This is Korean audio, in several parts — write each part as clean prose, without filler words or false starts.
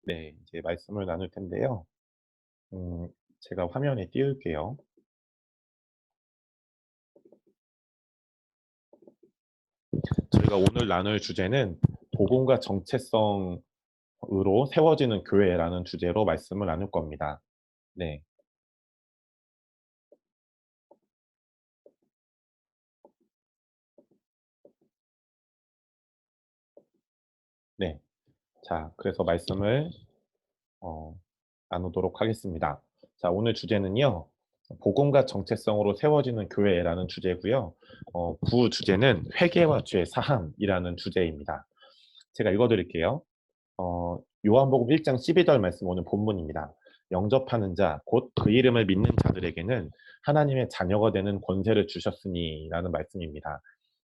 네, 이제 말씀을 나눌 텐데요. 제가 화면에 띄울게요. 저희가 오늘 나눌 주제는 복음과 정체성으로 세워지는 교회라는 주제로 말씀을 나눌 겁니다. 네, 네. 자, 그래서 말씀을 어, 나누도록 하겠습니다. 자, 오늘 주제는요. 복음과 정체성으로 세워지는 교회라는 주제고요. 부주제는 회개와 죄 사함이라는 주제입니다. 제가 읽어드릴게요. 요한복음 1장 12절 말씀 오늘 본문입니다. 영접하는 자, 곧 그 이름을 믿는 자들에게는 하나님의 자녀가 되는 권세를 주셨으니 라는 말씀입니다.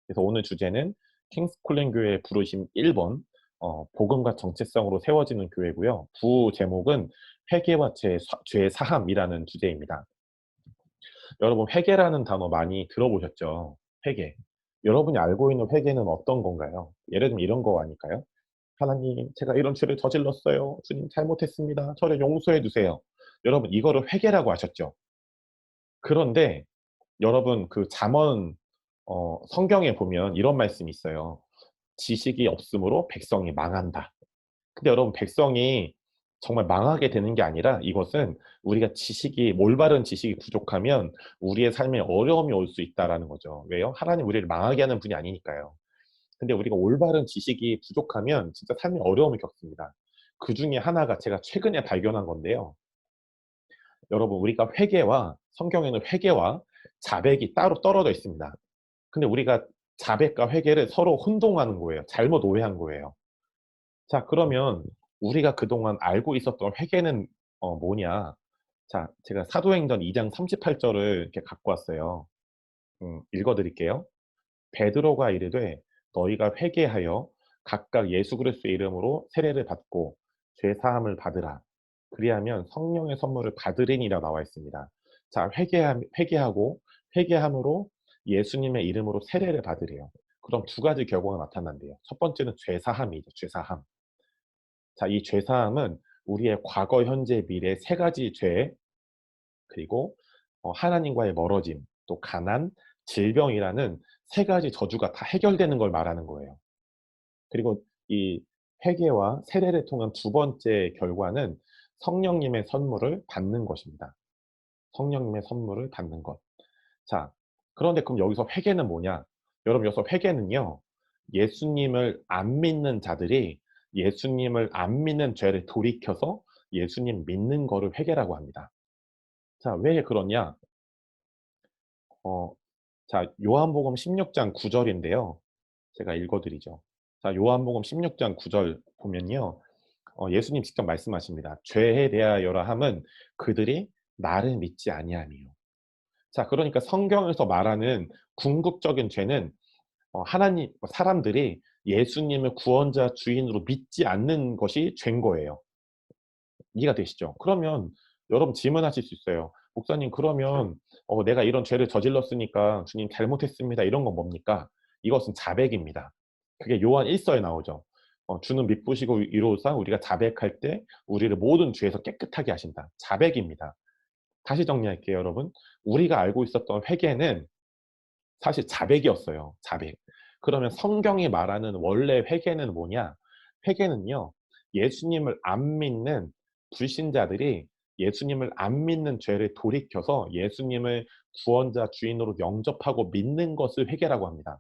그래서 오늘 주제는 킹스콜린 교회 부르심 1번 복음과 정체성으로 세워지는 교회고요. 부 제목은 회개와 죄 사함이라는 주제입니다. 여러분 회개라는 단어 많이 들어보셨죠? 회개. 여러분이 알고 있는 회개는 어떤 건가요? 예를 들면 이런 거 아닐까요? 하나님, 제가 이런 죄를 저질렀어요. 주님, 잘못했습니다. 저를 용서해 주세요. 여러분, 이거를 회개라고 하셨죠. 그런데 여러분, 그 잠언 성경에 보면 이런 말씀이 있어요. 지식이 없으므로 백성이 망한다. 근데 여러분, 백성이 정말 망하게 되는 게 아니라 이것은 우리가 올바른 지식이 부족하면 우리의 삶에 어려움이 올 수 있다라는 거죠. 왜요? 하나님 우리를 망하게 하는 분이 아니니까요. 근데 우리가 올바른 지식이 부족하면 진짜 삶에 어려움을 겪습니다. 그 중에 하나가 제가 최근에 발견한 건데요. 여러분, 우리가 성경에는 회개와 자백이 따로 떨어져 있습니다. 근데 우리가 자백과 회개를 서로 혼동하는 거예요. 잘못 오해한 거예요. 자, 그러면 우리가 그동안 알고 있었던 회개는 뭐냐? 자, 제가 사도행전 2장 38절을 이렇게 갖고 왔어요. 읽어드릴게요. 베드로가 이르되 너희가 회개하여 각각 예수 그리스도의 이름으로 세례를 받고 죄 사함을 받으라. 그리하면 성령의 선물을 받으리니라 나와 있습니다. 자, 회개하고 회개함으로 예수님의 이름으로 세례를 받으래요. 그럼 두 가지 결과가 나타난대요. 첫 번째는 죄 사함이죠. 죄 사함. 자, 이 죄 사함은 우리의 과거, 현재, 미래 세 가지 죄, 그리고 하나님과의 멀어짐, 또 가난, 질병이라는 세 가지 저주가 다 해결되는 걸 말하는 거예요. 그리고 이 회개와 세례를 통한 두 번째 결과는 성령님의 선물을 받는 것입니다. 성령님의 선물을 받는 것. 자, 그런데 그럼 여기서 회개는 뭐냐? 여러분, 여기서 회개는요, 예수님을 안 믿는 자들이 예수님을 안 믿는 죄를 돌이켜서 예수님 믿는 거를 회개라고 합니다. 자, 왜 그러냐? 어, 자, 요한복음 16장 9절인데요. 제가 읽어드리죠. 자, 요한복음 16장 9절 보면요. 예수님 직접 말씀하십니다. 죄에 대하여라 함은 그들이 나를 믿지 아니함이요. 자, 그러니까 성경에서 말하는 궁극적인 죄는 사람들이 예수님을 구원자 주인으로 믿지 않는 것이 죄인 거예요. 이해가 되시죠? 그러면 여러분 질문하실 수 있어요. 목사님, 그러면 내가 이런 죄를 저질렀으니까 주님 잘못했습니다. 이런 건 뭡니까? 이것은 자백입니다. 그게 요한 1서에 나오죠. 주는 미쁘시고 이로사 우리가 자백할 때 우리를 모든 죄에서 깨끗하게 하신다. 자백입니다. 다시 정리할게요, 여러분. 우리가 알고 있었던 회개는 사실 자백이었어요. 자백. 그러면 성경이 말하는 원래 회개는 뭐냐? 회개는요. 예수님을 안 믿는 불신자들이 예수님을 안 믿는 죄를 돌이켜서 예수님을 구원자 주인으로 영접하고 믿는 것을 회개라고 합니다.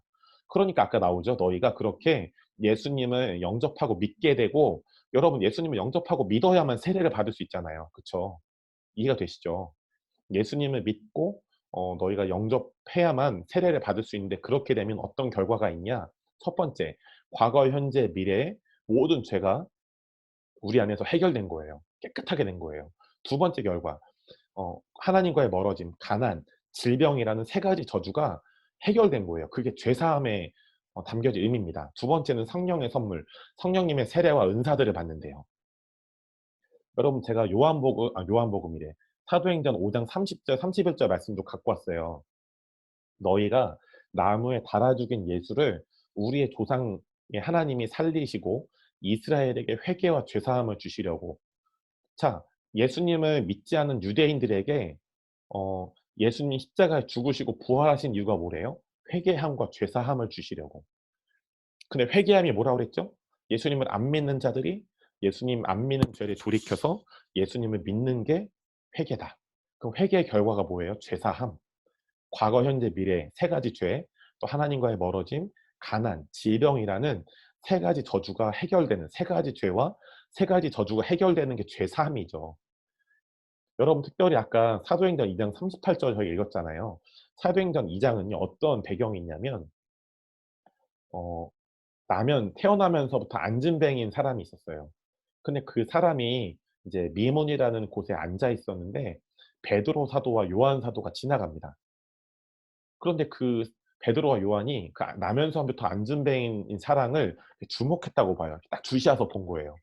그러니까 아까 나오죠. 너희가 그렇게 예수님을 영접하고 믿게 되고 여러분 예수님을 영접하고 믿어야만 세례를 받을 수 있잖아요. 그쵸? 이해가 되시죠? 예수님을 믿고 너희가 영접해야만 세례를 받을 수 있는데 그렇게 되면 어떤 결과가 있냐? 첫 번째, 과거, 현재, 미래의 모든 죄가 우리 안에서 해결된 거예요. 깨끗하게 된 거예요. 두 번째 결과, 하나님과의 멀어짐, 가난, 질병이라는 세 가지 저주가 해결된 거예요. 그게 죄사함에 담겨진 의미입니다. 두 번째는 성령의 선물, 성령님의 세례와 은사들을 받는데요. 여러분 제가 요한복음이래. 사도행전 5장 30절, 31절 말씀도 갖고 왔어요. 너희가 나무에 달아 죽인 예수를 우리의 조상의 하나님이 살리시고 이스라엘에게 회개와 죄 사함을 주시려고. 자, 예수님을 믿지 않는 유대인들에게 예수님 십자가에 죽으시고 부활하신 이유가 뭐래요? 회개함과 죄 사함을 주시려고. 근데 회개함이 뭐라고 그랬죠? 예수님을 안 믿는 자들이 예수님 안 믿는 죄를 돌이켜서 예수님을 믿는 게 회개다. 그럼 회개의 결과가 뭐예요? 죄 사함. 과거, 현재, 미래 세 가지 죄, 또 하나님과의 멀어짐, 가난, 질병이라는 세 가지 저주가 해결되는, 세 가지 죄와 세 가지 저주가 해결되는 게 죄 사함이죠. 여러분 특별히 아까 사도행전 2장 38절 저희가 읽었잖아요. 사도행전 2 장은요 어떤 배경이 있냐면 어 태어나면서부터 안진뱅이인 사람이 있었어요. 근데 그 사람이 이제 미문이라는 곳에 앉아 있었는데 베드로 사도와 요한 사도가 지나갑니다. 그런데 그 베드로와 요한이 그 나면서부터 안진뱅이인 사람을 주목했다고 봐요. 딱 주시해서 본 거예요.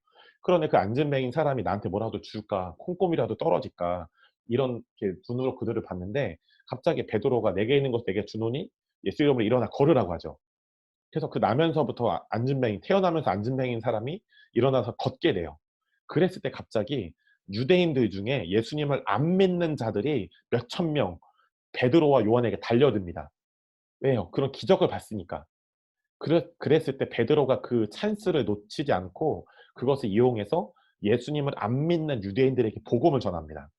그런데 그 안진뱅이인 사람이 나한테 뭐라도 줄까? 콩고이라도 떨어질까? 이런 이렇게 눈으로 그들을 봤는데 갑자기 베드로가 "내게 있는 것을 내게 주노니 예수 이름으로 일어나 걸으라고 하죠. 그래서 그 나면서부터 안진뱅이 태어나면서 안진뱅이인 사람이 일어나서 걷게 돼요. 그랬을 때 갑자기 유대인들 중에 예수님을 안 믿는 자들이 몇천 명 베드로와 요한에게 달려듭니다. 왜요? 그런 기적을 봤으니까. 그랬을 때 베드로가 그 찬스를 놓치지 않고 그것을 이용해서 예수님을 안 믿는 유대인들에게 복음을 전합니다.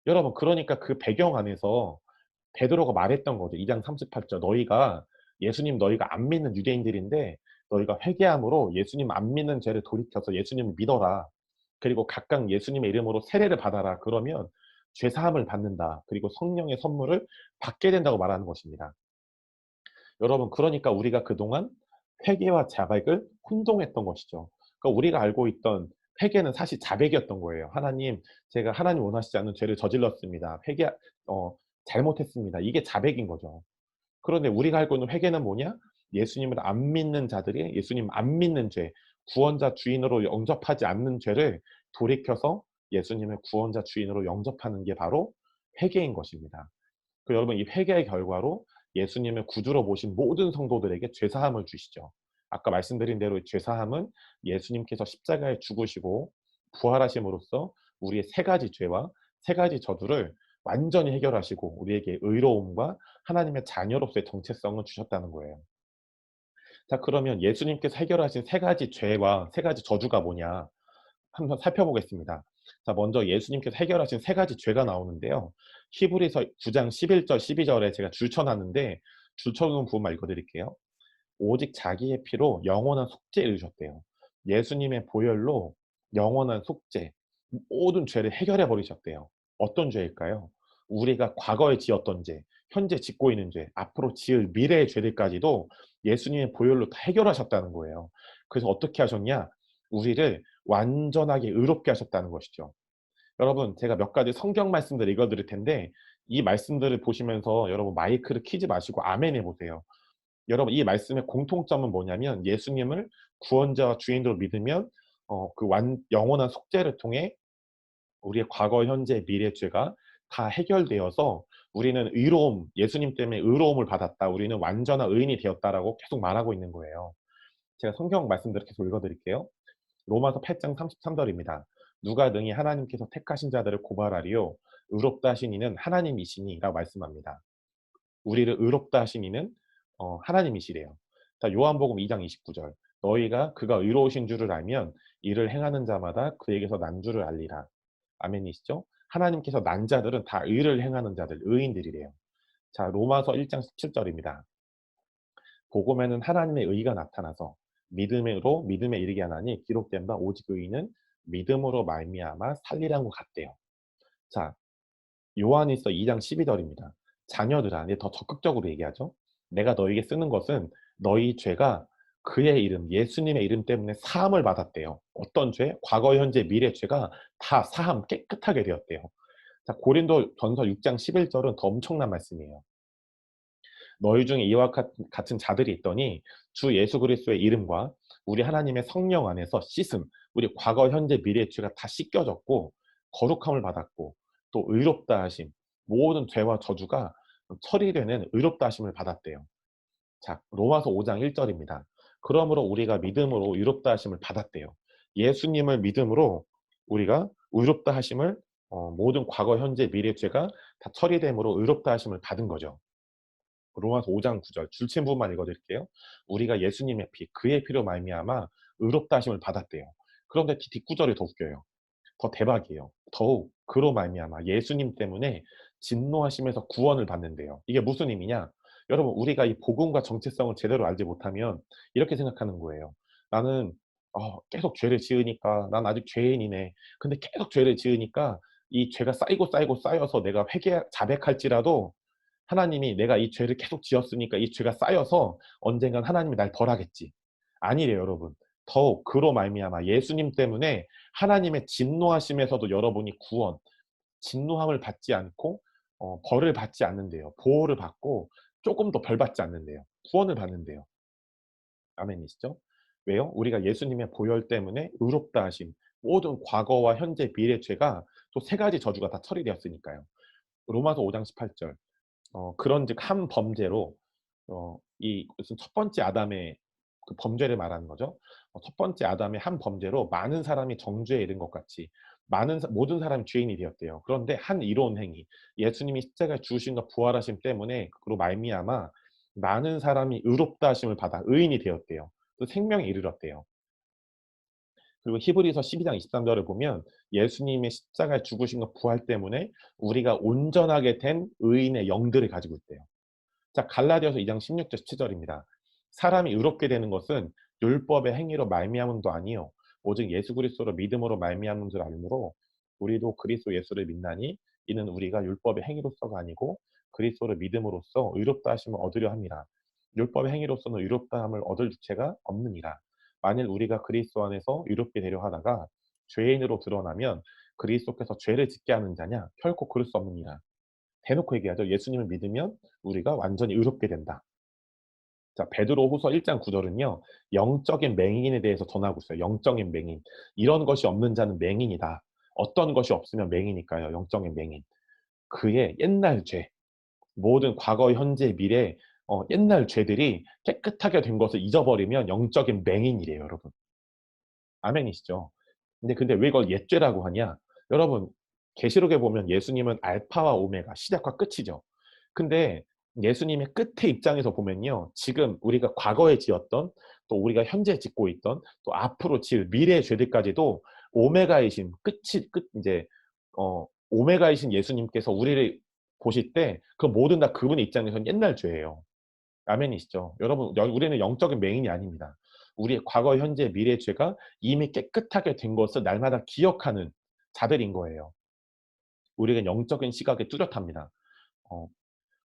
여러분 그러니까 그 배경 안에서 베드로가 말했던 거죠. 2장 38절 너희가 안 믿는 유대인들인데 너희가 회개함으로 예수님 안 믿는 죄를 돌이켜서 예수님을 믿어라. 그리고 각각 예수님의 이름으로 세례를 받아라. 그러면 죄 사함을 받는다. 그리고 성령의 선물을 받게 된다고 말하는 것입니다. 여러분 그러니까 우리가 그동안 회개와 자백을 혼동했던 것이죠. 그러니까 우리가 알고 있던 회개는 사실 자백이었던 거예요. "하나님, 제가 하나님 원하시지 않는 죄를 저질렀습니다. 어 잘못했습니다." 이게 자백인 거죠. 그런데 우리가 알고 있는 회개는 뭐냐? 예수님을 안 믿는 자들이 예수님 안 믿는 죄, 구원자 주인으로 영접하지 않는 죄를 돌이켜서 예수님을 구원자 주인으로 영접하는 게 바로 회개인 것입니다. 여러분 이 회개의 결과로 예수님을 구주로 모신 모든 성도들에게 죄 사함을 주시죠. 아까 말씀드린 대로 이 죄 사함은 예수님께서 십자가에 죽으시고 부활하심으로써 우리의 세 가지 죄와 세 가지 저주를 완전히 해결하시고 우리에게 의로움과 하나님의 자녀로서의 정체성을 주셨다는 거예요. 자 그러면 예수님께서 해결하신 세 가지 죄와 세 가지 저주가 뭐냐 한번 살펴보겠습니다. 자 먼저 예수님께서 해결하신 세 가지 죄가 나오는데요. 히브리서 9장 11절 12 절에 제가 줄쳐 놨는데 줄쳐 놓은 부분만 읽어 드릴게요. 오직 자기의 피로 영원한 속죄를 이루셨대요. 예수님의 보혈로 영원한 속죄, 모든 죄를 해결해 버리셨대요. 어떤 죄일까요? 우리가 과거에 지었던 죄, 현재 짓고 있는 죄, 앞으로 지을 미래의 죄들까지도 예수님의 보혈로 다 해결하셨다는 거예요. 그래서 어떻게 하셨냐? 우리를 완전하게 의롭게 하셨다는 것이죠. 여러분 제가 몇 가지 성경 말씀들을 읽어 드릴 텐데 이 말씀들을 보시면서 여러분 마이크를 켜지 마시고 아멘 해 보세요. 여러분 이 말씀의 공통점은 뭐냐면 예수님을 구원자와 주인으로 믿으면 그 영원한 속죄를 통해 우리의 과거, 현재, 미래 죄가 다 해결되어서 우리는 의로움, 예수님 때문에 의로움을 받았다. 우리는 완전한 의인이 되었다라고 계속 말하고 있는 거예요. 제가 성경 말씀들을 계속 읽어 드릴게요. 로마서 8장 33 절입니다. "누가 능히 하나님께서 택하신 자들을 고발하리요? 의롭다 하신 이는 하나님이시니."라고 말씀합니다. 우리를 의롭다 하신 이는 하나님이시래요. 자 요한복음 2장 29 절. "너희가 그가 의로우신 줄을 알면 이를 행하는 자마다 그에게서 난 줄을 알리라." 아멘이시죠? 하나님께서 난 자들은 다 의를 행하는 자들, 의인들이래요. 자 로마서 1장 17 절입니다. "복음에는 하나님의 의가 나타나서 믿음으로 믿음에 이르게 하나니 기록된 바 오직 의인은 믿음으로 말미암아 살리라는 것 같대요." 자 요한일서 2장 12 절입니다. "자녀들아" 이제 더 적극적으로 얘기하죠. "내가 너에게 쓰는 것은 너희 죄가 그의 이름 예수님의 이름 때문에 사함을 받았대요." 어떤 죄? 과거, 현재, 미래 죄가 다 사함 깨끗하게 되었대요. 자 고린도전서 6장 11 절은 더 엄청난 말씀이에요. "너희 중에 이와 같은 자들이 있더니 주 예수 그리스도의 이름과 우리 하나님의 성령 안에서 씻음." 우리 과거, 현재, 미래의 죄가 다 씻겨졌고 거룩함을 받았고 또 의롭다 하심, 모든 죄와 저주가 처리되는 의롭다 하심을 받았대요. 자 로마서 5장 1 절입니다. "그러므로 우리가 믿음으로 의롭다 하심을 받았대요." 예수님을 믿음으로 우리가 의롭다 하심을 모든 과거, 현재, 미래 죄가 다 처리됨으로 의롭다 하심을 받은 거죠. 로마서 5장 9절 줄침부분만 읽어 드릴게요. 우리가 예수님의 피 그의 피로 말미암아 의롭다 하심을 받았대요. 그런데 뒷구절이 더 웃겨요. 더 대박이에요. 더욱 그로 말미암아 예수님 때문에 진노하심에서 구원을 받는대요. 이게 무슨 의미냐? 여러분 우리가 이 복음과 정체성을 제대로 알지 못하면 이렇게 생각하는 거예요. '나는 계속 죄를 지으니까 난 아직 죄인이네. 근데 계속 죄를 지으니까 이 죄가 쌓이고 쌓이고 쌓여서 내가 자백할지라도 하나님이 내가 이 죄를 계속 지었으니까 이 죄가 쌓여서 언젠간 하나님이 날 벌하겠지.' 아니래요 여러분. 더욱 그로 말미암아 예수님 때문에 하나님의 진노하심에서도 여러분이 구원, 진노함을 받지 않고 벌을 받지 않는대요. 보호를 받고 쪼금 더 벌 받지 않는대요. 구원을 받는대요. 아멘이시죠? 왜요? 우리가 예수님의 보혈 때문에 의롭다 하심, 모든 과거와 현재, 미래 죄가 또 세 가지 저주가 다 처리되었으니까요. 로마서 5장 18절 그런즉 한 범죄로 이 무슨 첫 번째 아담의 그 범죄를 말하는 거죠. 첫 번째 아담의 한 범죄로 많은 사람이 정죄에 이른 것 같이 많은 모든 사람이 죄인이 되었대요. 그런데 한 이로운 행위, 예수님이 십자가에 죽으심과 부활하심 때문에 그로 말미암아 많은 사람이 의롭다 하심을 받아 의인이 되었대요. 또 생명에 이르렀대요. 그리고 히브리서 12장 23 절을 보면 예수님의 십자가의 죽으심과 부활 때문에 우리가 온전하게 된 의인의 영들을 가지고 있대요. 자, 갈라디아서 2장 16절 17 절입니다. 사람이 의롭게 되는 것은 율법의 행위로 말미암음도 아니요 오직 예수 그리스도로 믿음으로 말미암은 줄 알므로 우리도 그리스도 예수를 믿나니 이는 우리가 율법의 행위로서가 아니고 그리스도를 믿음으로써 의롭다 하심을 얻으려 함이라. 율법의 행위로서는 의롭다함을 얻을 주체가 없느니라. 만일 우리가 그리스도 안에서 의롭게 되려 하다가 죄인으로 드러나면 그리스도께서 죄를 짓게 하는 자냐 결코 그럴 수 없느니라. 대놓고 얘기하죠. 예수님을 믿으면 우리가 완전히 의롭게 된다. 자, 베드로후서 1장 9 절은요. 영적인 맹인에 대해서 전하고 있어요. 영적인 맹인. 이런 것이 없는 자는 맹인이다. 어떤 것이 없으면 맹이니까요. 영적인 맹인. 그의 옛날 죄, 모든 과거, 현재, 미래 옛날 죄들이 깨끗하게 된 것을 잊어버리면 영적인 맹인이래요, 여러분. 아멘이시죠? 근데 왜 이걸 옛죄라고 하냐? 여러분 계시록에 보면 예수님은 알파와 오메가 시작과 끝이죠. 근데 예수님의 끝의 입장에서 보면요. 지금 우리가 과거에 지었던 또 우리가 현재 짓고 있던 또 앞으로 지을 미래의 죄들까지도 오메가이신 끝이 끝 인제 오메가이신 예수님께서 우리를 보실 때 그 모든 다 그분의 입장에서는 옛날 죄예요. 아멘이시죠? 여러분 우리는 영적인 맹인이 아닙니다. 우리의 과거, 현재, 미래의 죄가 이미 깨끗하게 된 것을 날마다 기억하는 자들인 거예요. 우리는 영적인 시각에 뚜렷합니다. 어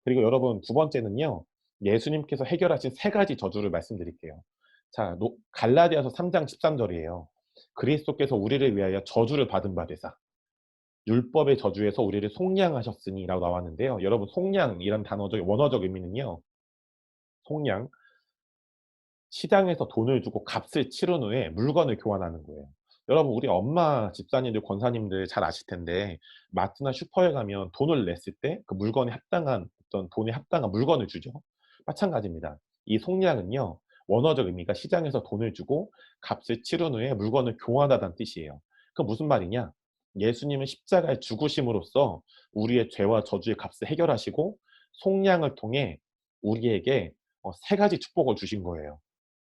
그리고 여러분 두 번째는요. 예수님께서 해결하신 세 가지 저주를 말씀드릴게요. 자 갈라디아서 3장 13 절이에요. 그리스도께서 우리를 위하여 저주를 받은 바 되사 율법의 저주에서 우리를 속량하셨으니라고 나왔는데요. 여러분 속량이란 단어적 원어적 의미는요. 속량 시장에서 돈을 주고 값을 치른 후에 물건을 교환하는 거예요. 여러분 우리 엄마 집사님들 권사님들 잘 아실 텐데 마트나 슈퍼에 가면 돈을 냈을 때 그 물건에 합당한 어떤 돈에 합당한 물건을 주죠. 마찬가지입니다. 이 속량은요. 원어적 의미가 시장에서 돈을 주고 값을 치른 후에 물건을 교환하다는 뜻이에요. 그 무슨 말이냐? 예수님은 십자가에 죽으심으로써 우리의 죄와 저주의 값을 해결하시고 속량을 통해 우리에게 세 가지 축복을 주신 거예요.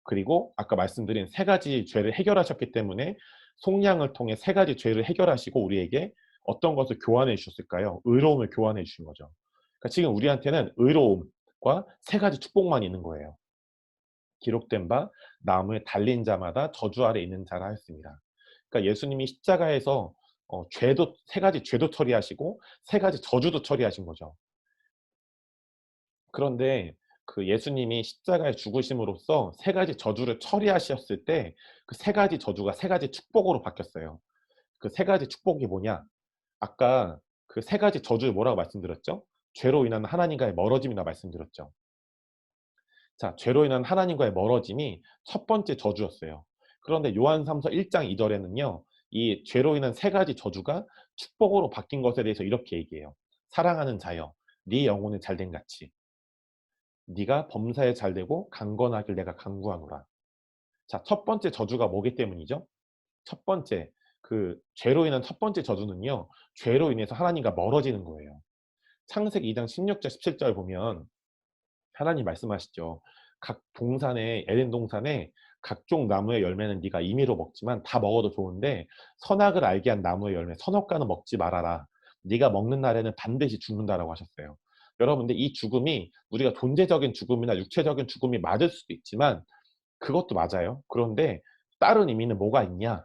그리고 아까 말씀드린 세 가지 죄를 해결하셨기 때문에 속량을 통해 세 가지 죄를 해결하시고 우리에게 어떤 것을 교환해 주셨을까요? 의로움을 교환해 주신 거죠. 그러니까 지금 우리한테는 의로움과 세 가지 축복만 있는 거예요. 기록된 바 나무에 달린 자마다 저주 아래 있는 자라 하였습니다. 그러니까 예수님이 십자가에서 죄도 세 가지 죄도 처리하시고 세 가지 저주도 처리하신 거죠. 그런데 그 예수님이 십자가에 죽으심으로써 세 가지 저주를 처리하셨을 때 그 세 가지 저주가 세 가지 축복으로 바뀌었어요. 그 세 가지 축복이 뭐냐? 아까 그 세 가지 저주 뭐라고 말씀드렸죠? 죄로 인한 하나님과의 멀어짐이라 말씀드렸죠. 자, 죄로 인한 하나님과의 멀어짐이 첫 번째 저주였어요. 그런데 요한삼서 1장 2 절에는요. 이 죄로 인한 세 가지 저주가 축복으로 바뀐 것에 대해서 이렇게 얘기해요. "사랑하는 자여 네 영혼을 잘된 같이 네가 범사에 잘되고 강건하길 내가 간구하노라." 자, 첫 번째 저주가 뭐기 때문이죠? 첫 번째 그 죄로 인한 첫 번째 저주는요. 죄로 인해서 하나님과 멀어지는 거예요. 창세기 2장 16절 17절 보면 하나님 말씀하시죠. 각 동산에 에덴 동산에 각종 나무의 열매는 네가 임의로 먹지만 다 먹어도 좋은데 선악을 알게 한 나무의 열매 선악과는 먹지 말아라. 네가 먹는 날에는 반드시 죽는다라고 하셨어요. 여러분 근데 이 죽음이 우리가 존재적인 죽음이나 육체적인 죽음이 맞을 수도 있지만 그것도 맞아요. 그런데 다른 의미는 뭐가 있냐?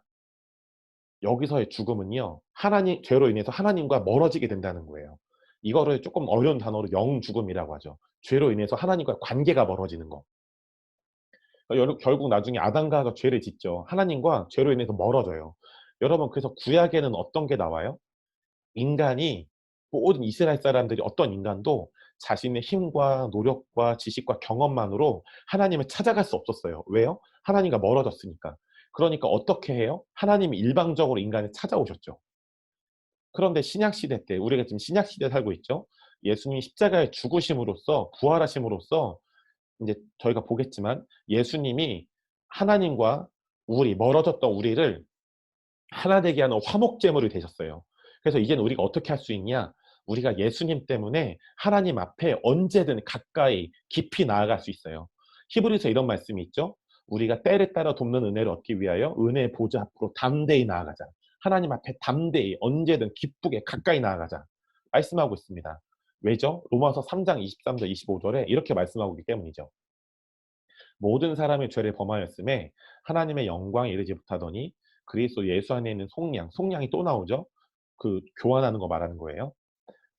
여기서의 죽음은요. 하나님 죄로 인해서 하나님과 멀어지게 된다는 거예요. 이거를 조금 어려운 단어로 영죽음이라고 하죠. 죄로 인해서 하나님과 관계가 멀어지는 거. 결국 나중에 아담과 하와가 죄를 짓죠. 하나님과 죄로 인해서 멀어져요. 여러분 그래서 구약에는 어떤 게 나와요? 인간이 모든 이스라엘 사람들이 어떤 인간도 자신의 힘과 노력과 지식과 경험만으로 하나님을 찾아갈 수 없었어요. 왜요? 하나님과 멀어졌으니까. 그러니까 어떻게 해요? 하나님이 일방적으로 인간을 찾아오셨죠. 그런데 신약 시대 때 우리가 지금 신약 시대에 살고 있죠. 예수님이 십자가에 죽으심으로써 부활하심으로써 이제 저희가 보겠지만 예수님이 하나님과 멀어졌던 우리를 하나 되게 하는 화목제물이 되셨어요. 그래서 이제는 우리가 어떻게 할 수 있냐? 우리가 예수님 때문에 하나님 앞에 언제든 가까이 깊이 나아갈 수 있어요. 히브리서 이런 말씀이 있죠. 우리가 때를 따라 돕는 은혜를 얻기 위하여 은혜의 보좌 앞으로 담대히 나아가자. 하나님 앞에 담대히 언제든 기쁘게 가까이 나아가자. 말씀하고 있습니다. 왜죠? 로마서 3장 23절 25절에 이렇게 말씀하고 있기 때문이죠. 모든 사람의 죄를 범하였음에 하나님의 영광에 이르지 못하더니 그리스도 예수 안에 있는 속량이 또 나오죠. 그 교환하는 거 말하는 거예요.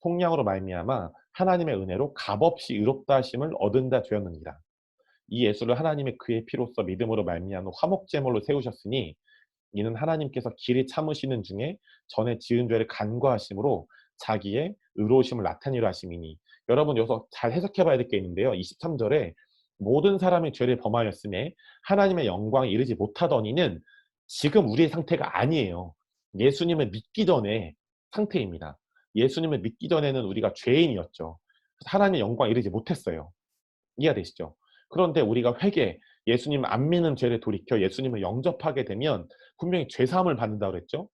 속량으로 말미암아 하나님의 은혜로 값없이 의롭다 하심을 얻은 자 되었느니라. 이 예수를 하나님의 그의 피로써 믿음으로 말미암아 화목제물로 세우셨으니 이는 하나님께서 길이 참으시는 중에 전에 지은 죄를 간과하심으로 자기의 의로우심을 나타내려 하심이니. 여러분 여기서 잘 해석해 봐야 될 게 있는데요. 23절에 모든 사람이 죄를 범하였으니 하나님의 영광에 이르지 못하더니는 지금 우리의 상태가 아니에요. 예수님을 믿기 전에 상태입니다. 예수님을 믿기 전에는 우리가 죄인이었죠. 하나님의 영광에 이르지 못했어요. 이해가 되시죠? 그런데 우리가 예수님 안 믿는 죄를 돌이켜 예수님을 영접하게 되면 분명히 죄사함을 받는다고 그랬죠?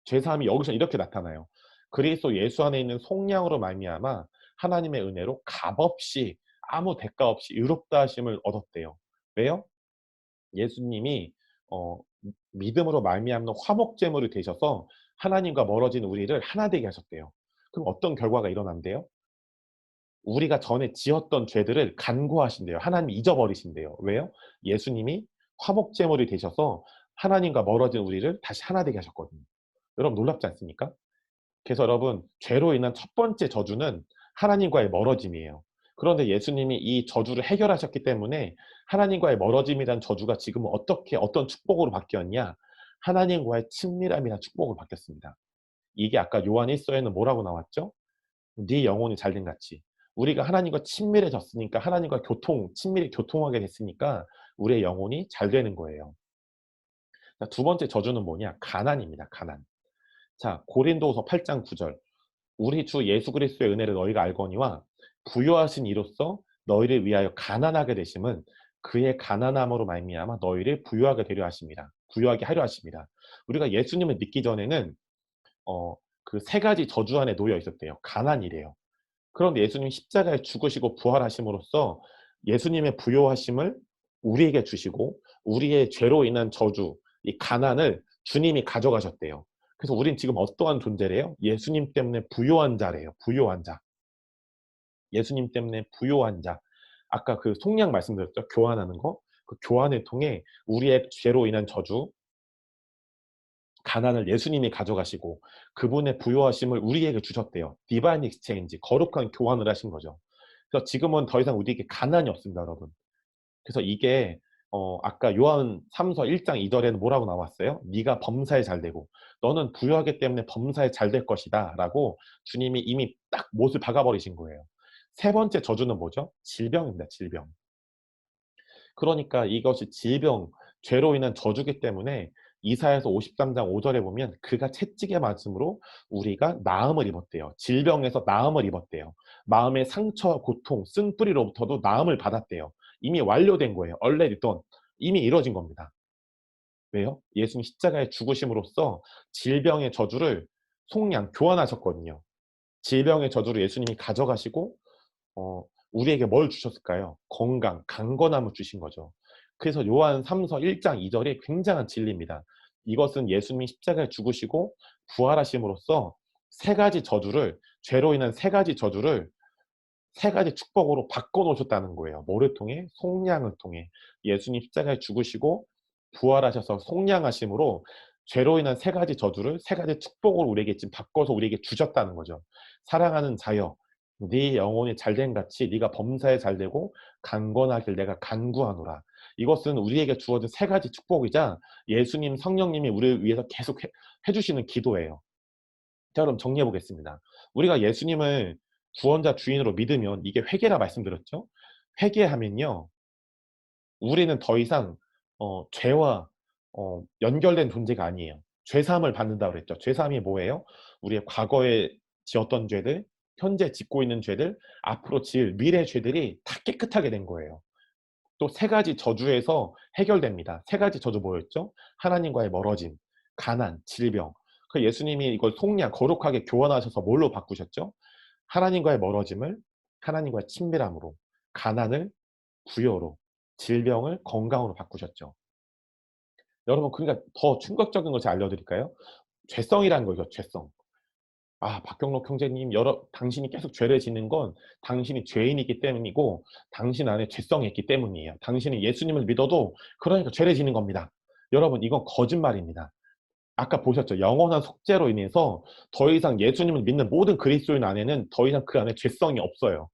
죄사함이 여기서 이렇게 나타나요. 그리스도 예수 안에 있는 속량으로 말미암아 하나님의 은혜로 값없이 아무 대가 없이 의롭다 하심을 얻었대요. 왜요? 예수님이 믿음으로 말미암는 화목제물이 되셔서 하나님과 멀어진 우리를 하나 되게 하셨대요. 그럼 어떤 결과가 일어난대요? 우리가 전에 지었던 죄들을 간구하신대요. 하나님이 잊어버리신대요. 왜요? 예수님이 화목제물이 되셔서 하나님과 멀어진 우리를 다시 하나 되게 하셨거든요. 여러분 놀랍지 않습니까? 그래서 여러분 죄로 인한 첫 번째 저주는 하나님과의 멀어짐이에요. 그런데 예수님이 이 저주를 해결하셨기 때문에 하나님과의 멀어짐이란 저주가 지금은 어떤 축복으로 바뀌었냐? 하나님과의 친밀함이란 축복으로 바뀌었습니다. 이게 아까 요한 1서에는 뭐라고 나왔죠? 네 영혼이 잘된 같이. 우리가 하나님과 친밀해졌으니까 하나님과 친밀히 교통하게 됐으니까 우리의 영혼이 잘 되는 거예요. 자, 두 번째 저주는 뭐냐? 가난입니다. 가난. 자, 고린도후서 8장 9절. 우리 주 예수 그리스도의 은혜를 너희가 알거니와 부요하신 이로써 너희를 위하여 가난하게 되심은 그의 가난함으로 말미암아 너희를 부요하게 되려 하심이라. 부요하게 하려 하심이라. 우리가 예수님을 믿기 전에는 그 세 가지 저주 안에 놓여 있었대요. 가난이래요. 그런데 예수님이 십자가에 죽으시고 부활하심으로써 예수님의 부요하심을 우리에게 주시고 우리의 죄로 인한 저주, 이 가난을 주님이 가져가셨대요. 그래서 우린 지금 어떠한 존재래요? 예수님 때문에 부요한 자래요. 부요한 자. 예수님 때문에 부요한 자. 아까 그 속량 말씀드렸죠? 교환하는 거. 그 교환을 통해 우리의 죄로 인한 저주, 가난을 예수님이 가져가시고 그분의 부요하심을 우리에게 주셨대요. 디바인 익스체인지, 거룩한 교환을 하신 거죠. 그래서 지금은 더 이상 우리에게 가난이 없습니다, 여러분. 그래서 이게 아까 요한 3서 1장 2절에는 뭐라고 나왔어요? 네가 범사에 잘되고 너는 부요하기 때문에 범사에 잘 될 것이다 라고 주님이 이미 딱 못을 박아버리신 거예요. 세 번째 저주는 뭐죠? 질병입니다. 질병. 그러니까 이것이 죄로 인한 저주기 때문에 이사야서 53장 5절에 보면 그가 채찍에 맞음으로 우리가 나음을 입었대요. 질병에서 나음을 입었대요. 마음의 상처와 고통, 쓴뿌리로부터도 나음을 받았대요. 이미 완료된 거예요. already done. 이미 이루어진 겁니다. 왜요? 예수님 십자가에 죽으심으로써 질병의 저주를 속량 교환하셨거든요. 질병의 저주를 예수님이 가져가시고 우리에게 뭘 주셨을까요? 건강, 강건함을 주신 거죠. 그래서 요한 3서 1장 2절이 굉장한 진리입니다. 이것은 예수님이 십자가에 죽으시고 부활하심으로써 세 가지 저주를, 죄로 인한 세 가지 저주를 세 가지 축복으로 바꿔 놓으셨다는 거예요. 뭐를 통해? 속량을 통해. 예수님 십자가에 죽으시고 부활하셔서 속량하심으로 죄로 인한 세 가지 저주를 세 가지 축복으로 우리에게 지금 바꿔서 우리에게 주셨다는 거죠. 사랑하는 자여, 네 영혼이 잘된 같이 네가 범사에 잘되고 강건하길 내가 간구하노라. 이것은 우리에게 주어진 세 가지 축복이자 예수님, 성령님이 우리를 위해서 계속 해주시는 기도예요. 자, 그럼 정리해 보겠습니다. 우리가 예수님을 구원자 주인으로 믿으면 이게 회개라 말씀드렸죠. 회개하면요, 우리는 더 이상 죄와 연결된 존재가 아니에요. 죄사함을 받는다고 그랬죠. 죄사함이 뭐예요? 우리의 과거에 지었던 죄들, 현재 짓고 있는 죄들, 앞으로 지을 미래 죄들이 다 깨끗하게 된 거예요. 또 세 가지 저주에서 해결됩니다. 세 가지 저주 뭐였죠? 하나님과의 멀어짐, 가난, 질병. 그 예수님이 이걸 속량, 거룩하게 교환하셔서 뭘로 바꾸셨죠? 하나님과의 멀어짐을 하나님과의 친밀함으로, 가난을 부여로, 질병을 건강으로 바꾸셨죠. 여러분, 그러니까 더 충격적인 것을 알려드릴까요? 죄성이라는 거죠, 죄성. 아, 박경록 형제님, 당신이 계속 죄를 짓는 건 당신이 죄인이기 때문이고 당신 안에 죄성이 있기 때문이에요. 당신이 예수님을 믿어도 그러니까 죄를 짓는 겁니다. 여러분, 이건 거짓말입니다. 아까 보셨죠? 영원한 속죄로 인해서 더 이상 예수님을 믿는 모든 그리스도인 안에는 더 이상 그 안에 죄성이 없어요.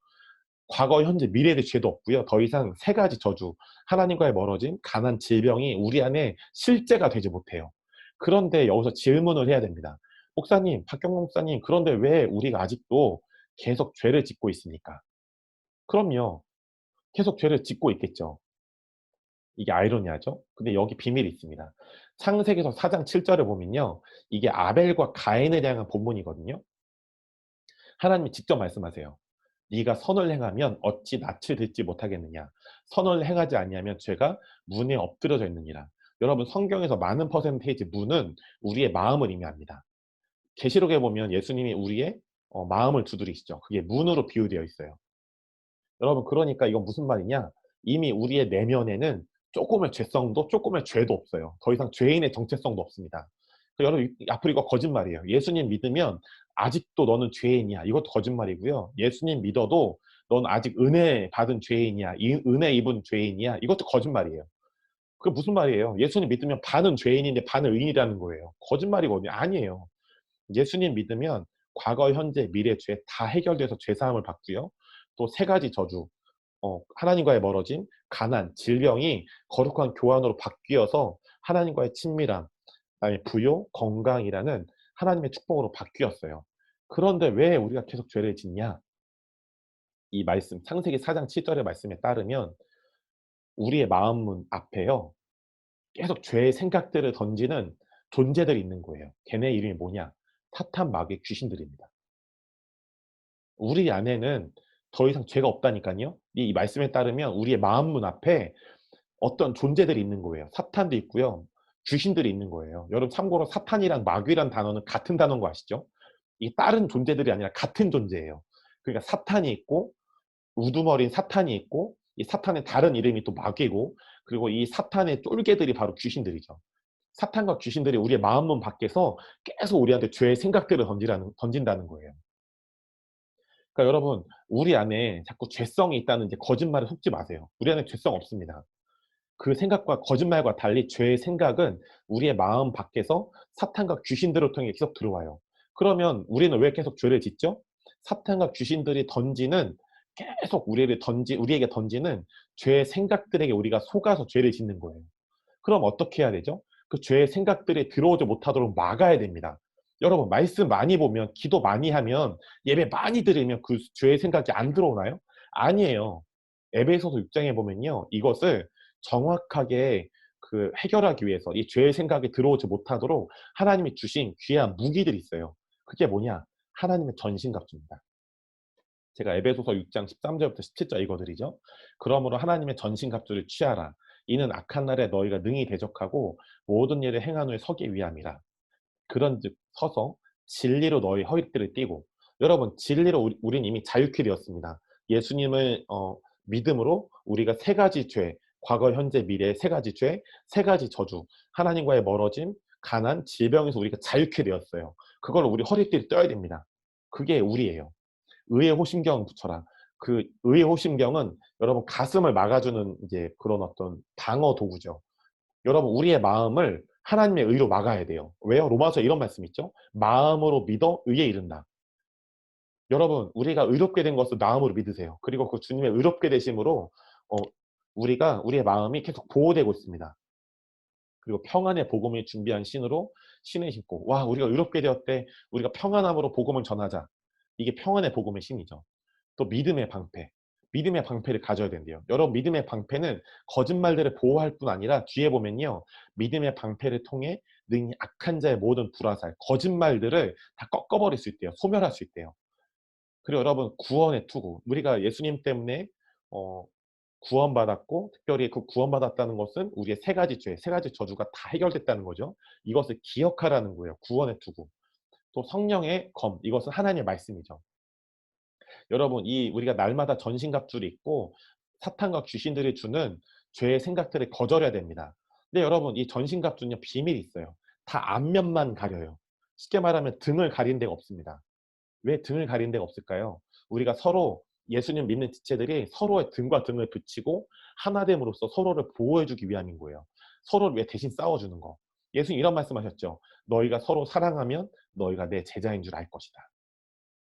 과거, 현재, 미래의 죄도 없고요. 더 이상 세 가지 저주, 하나님과의 멀어짐, 가난, 질병이 우리 안에 실제가 되지 못해요. 그런데 여기서 질문을 해야 됩니다. 목사님, 박경록 목사님, 그런데 왜 우리가 아직도 계속 죄를 짓고 있습니까? 그럼요. 계속 죄를 짓고 있겠죠. 이게 아이러니하죠? 근데 여기 비밀이 있습니다. 창세기서 4장 7절을 보면요. 이게 아벨과 가인에 대한 본문이거든요. 하나님이 직접 말씀하세요. 네가 선을 행하면 어찌 낯을 들지 못하겠느냐. 선을 행하지 아니하면 죄가 문에 엎드려져 있느니라. 여러분, 성경에서 많은 퍼센테이지 문은 우리의 마음을 의미합니다. 계시록에 보면 예수님이 우리의 마음을 두드리시죠. 그게 문으로 비유되어 있어요. 여러분, 그러니까 이건 무슨 말이냐? 이미 우리의 내면에는 조금의 죄성도 조금의 죄도 없어요. 더 이상 죄인의 정체성도 없습니다. 여러분, 앞으로 이거 거짓말이에요. 예수님 믿으면 아직도 너는 죄인이야. 이것도 거짓말이고요. 예수님 믿어도 넌 아직 은혜 받은 죄인이야. 은혜 입은 죄인이야. 이것도 거짓말이에요. 그게 무슨 말이에요? 예수님 믿으면 반은 죄인인데 반은 의인이라는 거예요. 거짓말이거든요. 아니에요. 예수님 믿으면 과거, 현재, 미래 죄 다 해결돼서 죄사함을 받고요. 또 세 가지 저주, 하나님과의 멀어짐, 가난, 질병이 거룩한 교환으로 바뀌어서 하나님과의 친밀함, 그다음에 부요, 건강이라는 하나님의 축복으로 바뀌었어요. 그런데 왜 우리가 계속 죄를 짓냐? 이 말씀, 창세기 4장 7절의 말씀에 따르면 우리의 마음문 앞에요. 계속 죄의 생각들을 던지는 존재들이 있는 거예요. 걔네 이름이 뭐냐? 사탄, 마귀, 귀신들입니다. 우리 안에는 더 이상 죄가 없다니까요. 이 말씀에 따르면 우리의 마음문 앞에 어떤 존재들이 있는 거예요. 사탄도 있고요. 귀신들이 있는 거예요. 여러분, 참고로 사탄이랑 마귀란 단어는 같은 단어인 거 아시죠? 이 다른 존재들이 아니라 같은 존재예요. 그러니까 사탄이 있고 우두머리인 사탄이 있고 이 사탄의 다른 이름이 또 마귀고 그리고 이 사탄의 쫄개들이 바로 귀신들이죠. 사탄과 귀신들이 우리의 마음문 밖에서 계속 우리한테 죄의 생각들을 던진다는 거예요. 그러니까 여러분, 우리 안에 자꾸 죄성이 있다는 이제 거짓말에 속지 마세요. 우리 안에 죄성 없습니다. 그 생각과 거짓말과 달리 죄의 생각은 우리의 마음 밖에서 사탄과 귀신들을 통해 계속 들어와요. 그러면 우리는 왜 계속 죄를 짓죠? 사탄과 귀신들이 던지는 계속 우리에게 던지는 죄의 생각들에게 우리가 속아서 죄를 짓는 거예요. 그럼 어떻게 해야 되죠? 그 죄의 생각들이 들어오지 못하도록 막아야 됩니다. 여러분, 말씀 많이 보면, 기도 많이 하면, 예배 많이 들으면 그 죄의 생각이 안 들어오나요? 아니에요. 에베소서 6장에 보면요. 이것을 정확하게 해결하기 위해서 이 죄의 생각이 들어오지 못하도록 하나님이 주신 귀한 무기들이 있어요. 그게 뭐냐? 하나님의 전신갑주입니다. 제가 에베소서 6장 13절부터 17절 읽어드리죠. 그러므로 하나님의 전신갑주를 취하라. 이는 악한 날에 너희가 능히 대적하고 모든 일을 행한 후에 서기 위함이라. 그런즉 서서 진리로 너희 허리띠를 띠고. 여러분, 진리로 우린 이미 자유케 되었습니다. 예수님을 믿음으로 우리가 세 가지 죄, 과거, 현재, 미래의 세 가지 죄, 세 가지 저주, 하나님과의 멀어짐, 가난, 질병에서 우리가 자유케 되었어요. 그걸 우리 허리띠를 떼야 됩니다. 그게 우리예요. 의의 호심경 붙여라. 그 의의 호심경은 여러분 가슴을 막아주는 이제 그런 어떤 방어 도구죠. 여러분, 우리의 마음을 하나님의 의로 막아야 돼요. 왜요? 로마서에 이런 말씀이 있죠. 마음으로 믿어 의에 이른다. 여러분, 우리가 의롭게 된 것을 마음으로 믿으세요. 그리고 그 주님의 의롭게 되심으로 어 우리가 우리의 마음이 계속 보호되고 있습니다. 그리고 평안의 복음을 준비한 신으로 신을 신고, 와, 우리가 의롭게 되었대. 우리가 평안함으로 복음을 전하자. 이게 평안의 복음의 신이죠. 또 믿음의 방패. 믿음의 방패를 가져야 된대요. 여러분, 믿음의 방패는 거짓말들을 보호할 뿐 아니라 뒤에 보면요. 믿음의 방패를 통해 능히 악한 자의 모든 불화살, 거짓말들을 다 꺾어버릴 수 있대요. 소멸할 수 있대요. 그리고 여러분, 구원의 투구. 우리가 예수님 때문에 어 구원받았고, 특별히 그 구원받았다는 것은 우리의 세 가지 죄, 세 가지 저주가 다 해결됐다는 거죠. 이것을 기억하라는 거예요. 구원의 투구. 또 성령의 검. 이것은 하나님의 말씀이죠. 여러분, 이 우리가 날마다 전신갑주를 입고 사탄과 귀신들이 주는 죄의 생각들을 거절해야 됩니다. 근데 여러분, 이 전신갑주는요, 비밀이 있어요. 다 앞면만 가려요. 쉽게 말하면 등을 가린 데가 없습니다. 왜 등을 가린 데가 없을까요? 우리가 서로, 예수님 믿는 지체들이 서로의 등과 등을 붙이고 하나됨으로써 서로를 보호해 주기 위함인 거예요. 서로를 위해 대신 싸워 주는 거. 예수님 이런 말씀하셨죠. 너희가 서로 사랑하면 너희가 내 제자인 줄 알 것이다.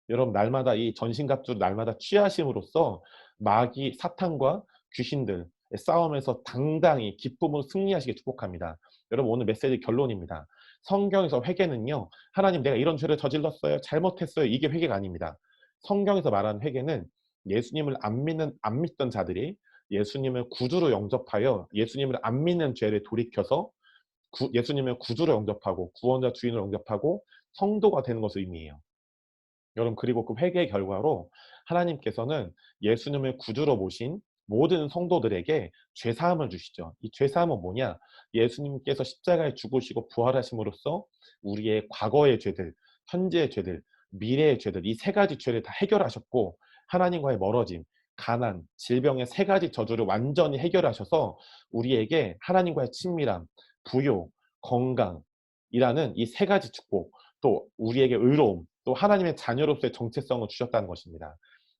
여러분, 날마다 이 전신갑주를 날마다 취하심으로써 마귀 사탄과 귀신들의 싸움에서 당당히 기쁨으로 승리하시길 축복합니다. 여러분, 오늘 메시지 결론입니다. 성경에서 회개는요, 하나님 내가 이런 죄를 저질렀어요, 잘못했어요, 이게 회개가 아닙니다. 성경에서 말하는 회개는 예수님을 안 믿던 자들이 예수님을 구주로 영접하여 예수님을 안 믿는 죄를 돌이켜서 예수님을 구주로 영접하고 구원자 주인으로 영접하고 성도가 되는 것을 의미해요. 여러분, 그리고 그 회개의 결과로 하나님께서는 예수님을 구주로 모신 모든 성도들에게 죄 사함을 주시죠. 이 죄 사함은 뭐냐? 예수님께서 십자가에 죽으시고 부활하심으로써 우리의 과거의 죄들, 현재의 죄들, 미래의 죄들, 이 세 가지 죄를 다 해결하셨고, 하나님과의 멀어짐, 가난, 질병의 세 가지 저주를 완전히 해결하셔서 우리에게 하나님과의 친밀함, 부요, 건강이라는 이 세 가지 축복, 또 우리에게 의로움, 또 하나님의 자녀로서의 정체성을 주셨다는 것입니다.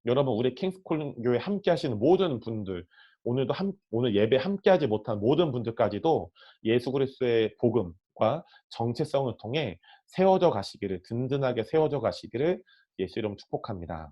여러분, 우리 킹스콜 교회 함께 하시는 모든 분들, 오늘 예배 함께하지 못한 모든 분들까지도 예수 그리스도의 복음과 정체성을 통해 세워져 가시기를, 든든하게 세워져 가시기를 예수 이름으로 축복합니다.